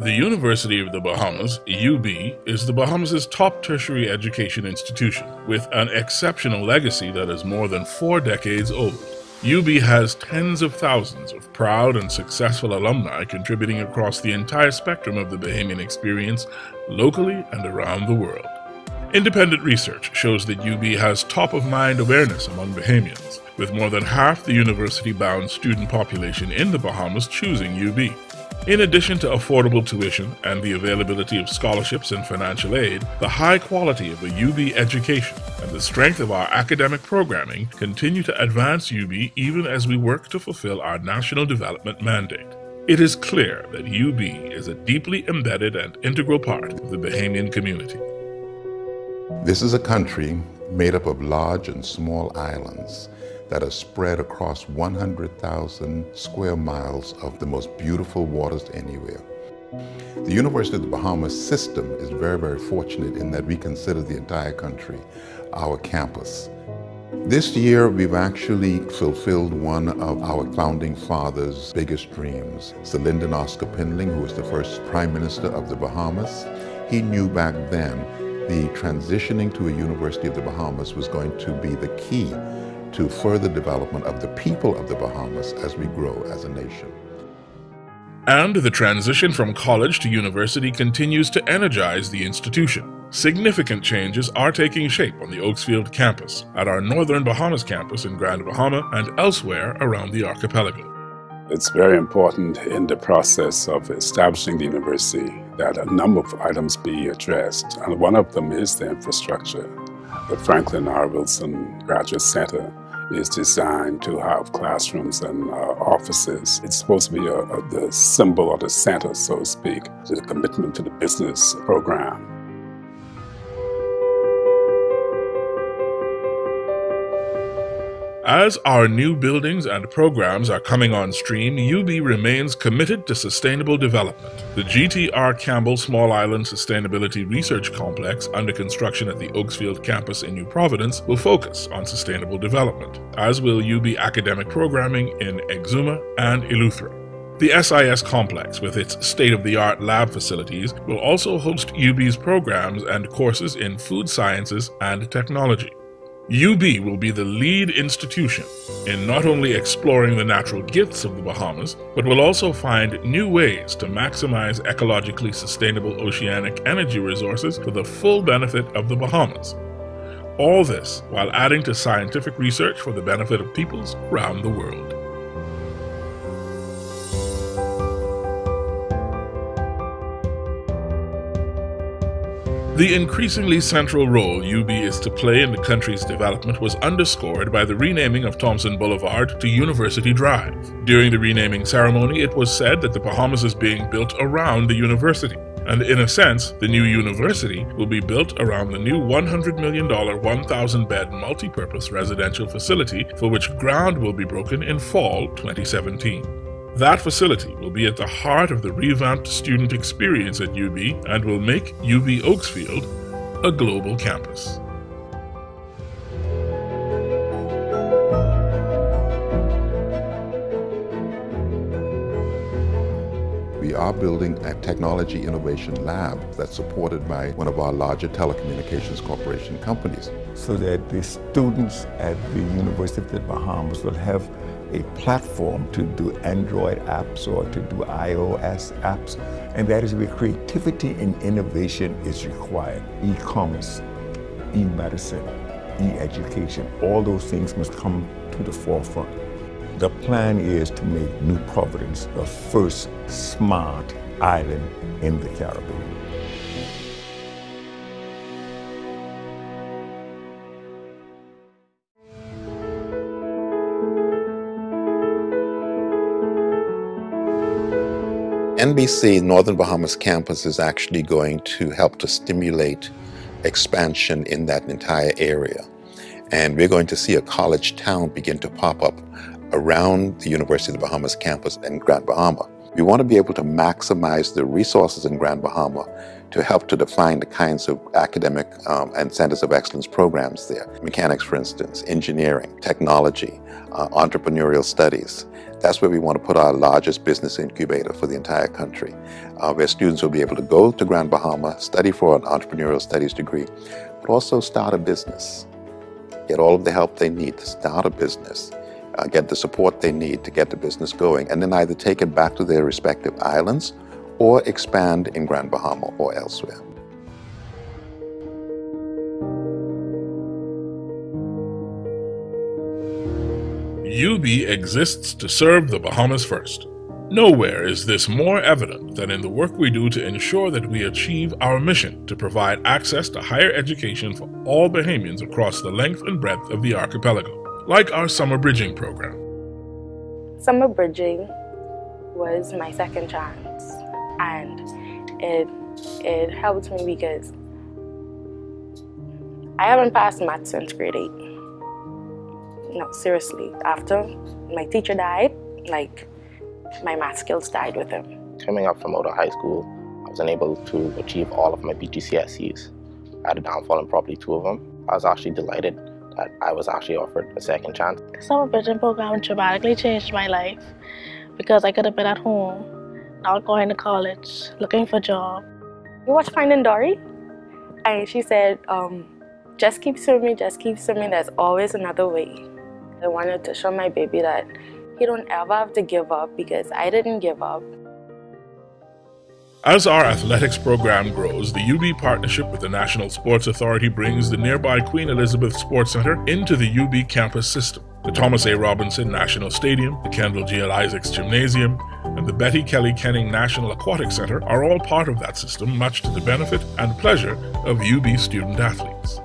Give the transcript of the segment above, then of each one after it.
The University of the Bahamas, UB, is the Bahamas' top tertiary education institution, with an exceptional legacy that is more than 4 decades old. UB has tens of thousands of proud and successful alumni contributing across the entire spectrum of the Bahamian experience, locally and around the world. Independent research shows that UB has top-of-mind awareness among Bahamians, with more than half the university-bound student population in the Bahamas choosing UB. In addition to affordable tuition and the availability of scholarships and financial aid, the high quality of a UB education and the strength of our academic programming continue to advance UB even as we work to fulfill our national development mandate. It is clear that UB is a deeply embedded and integral part of the Bahamian community. This is a country made up of large and small islands that are spread across 100,000 square miles of the most beautiful waters anywhere. The University of the Bahamas system is very, very fortunate in that we consider the entire country our campus. This year, we've actually fulfilled one of our founding fathers' biggest dreams. Sir Lyndon Oscar Pindling, who was the first Prime Minister of the Bahamas, he knew back then the transitioning to a University of the Bahamas was going to be the key to further development of the people of the Bahamas as we grow as a nation. And the transition from college to university continues to energize the institution. Significant changes are taking shape on the Oaksfield campus, at our Northern Bahamas campus in Grand Bahama, and elsewhere around the archipelago. It's very important in the process of establishing the university that a number of items be addressed, and one of them is the infrastructure. The Franklin R. Wilson Graduate Center is designed to have classrooms and offices. It's supposed to be the symbol or the center, so to speak, to the commitment to the business program. As our new buildings and programs are coming on stream, UB remains committed to sustainable development. The G.T.R. Campbell Small Island Sustainability Research Complex, under construction at the Oaksfield campus in New Providence, will focus on sustainable development, as will UB academic programming in Exuma and Eleuthera. The SIS complex, with its state-of-the-art lab facilities, will also host UB's programs and courses in food sciences and technology. UB will be the lead institution in not only exploring the natural gifts of the Bahamas, but will also find new ways to maximize ecologically sustainable oceanic energy resources for the full benefit of the Bahamas. All this while adding to scientific research for the benefit of peoples around the world. The increasingly central role UB is to play in the country's development was underscored by the renaming of Thompson Boulevard to University Drive. During the renaming ceremony, it was said that the Bahamas is being built around the university. And in a sense, the new university will be built around the new $100 million 1,000-bed multi-purpose residential facility for which ground will be broken in fall 2017. That facility will be at the heart of the revamped student experience at UB and will make UB Oaksfield a global campus. We are building a technology innovation lab that's supported by one of our larger telecommunications corporation companies. So that the students at the University of the Bahamas will have a platform to do Android apps or to do iOS apps, and that is where creativity and innovation is required. E-commerce, e-medicine, e-education, all those things must come to the forefront. The plan is to make New Providence the first smart island in the Caribbean. NBC Northern Bahamas campus is actually going to help to stimulate expansion in that entire area. And we're going to see a college town begin to pop up around the University of the Bahamas campus in Grand Bahama. We want to be able to maximize the resources in Grand Bahama to help to define the kinds of academic and centers of excellence programs there. Mechanics, for instance, engineering, technology, entrepreneurial studies. That's where we want to put our largest business incubator for the entire country, where students will be able to go to Grand Bahama, study for an entrepreneurial studies degree, but also start a business, get all of the help they need to start a business, get the support they need to get the business going, and then either take it back to their respective islands or expand in Grand Bahama or elsewhere. UB exists to serve the Bahamas first. Nowhere is this more evident than in the work we do to ensure that we achieve our mission to provide access to higher education for all Bahamians across the length and breadth of the archipelago, like our summer bridging program. Summer bridging was my second chance, and it helped me because I haven't passed math since grade 8. No, seriously. After my teacher died, my math skills died with him. Coming up from out of high school, I was unable to achieve all of my BGCSEs. I had a downfall in probably 2 of them. I was actually delighted that I was actually offered a second chance. The summer bridging program dramatically changed my life because I could have been at home, not going to college, looking for a job. We watched Finding Dory, and she said, just keep swimming, there's always another way. I wanted to show my baby that he don't ever have to give up, because I didn't give up. As our athletics program grows, the UB partnership with the National Sports Authority brings the nearby Queen Elizabeth Sports Center into the UB campus system. The Thomas A. Robinson National Stadium, the Kendall G. L. Isaacs Gymnasium, and the Betty Kelly Kenning National Aquatic Center are all part of that system, much to the benefit and pleasure of UB student athletes.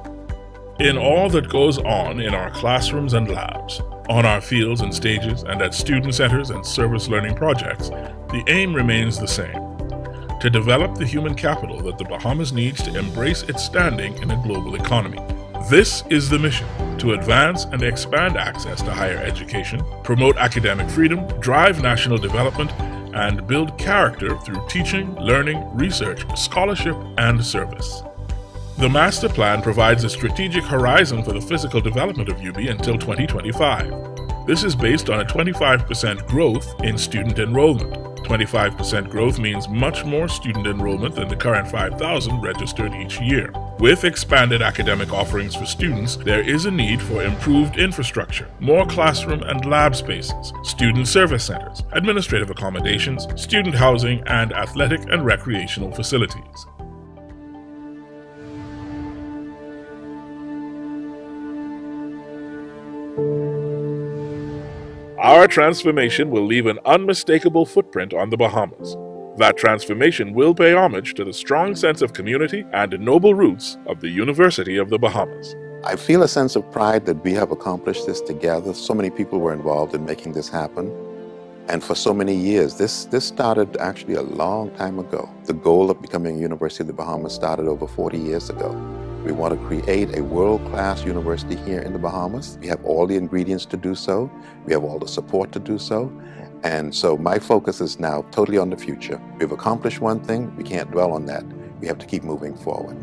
In all that goes on in our classrooms and labs, on our fields and stages, and at student centers and service learning projects, the aim remains the same: to develop the human capital that the Bahamas needs to embrace its standing in a global economy. This is the mission: to advance and expand access to higher education, promote academic freedom, drive national development, and build character through teaching, learning, research, scholarship, and service. The master plan provides a strategic horizon for the physical development of UB until 2025. This is based on a 25% growth in student enrollment. 25% growth means much more student enrollment than the current 5,000 registered each year. With expanded academic offerings for students, there is a need for improved infrastructure, more classroom and lab spaces, student service centers, administrative accommodations, student housing, and athletic and recreational facilities. Our transformation will leave an unmistakable footprint on the Bahamas. That transformation will pay homage to the strong sense of community and noble roots of the University of the Bahamas. I feel a sense of pride that we have accomplished this together. So many people were involved in making this happen. And for so many years, this started actually a long time ago. The goal of becoming a University of the Bahamas started over 40 years ago. We want to create a world-class university here in the Bahamas. We have all the ingredients to do so. We have all the support to do so. And so my focus is now totally on the future. We've accomplished one thing. We can't dwell on that. We have to keep moving forward.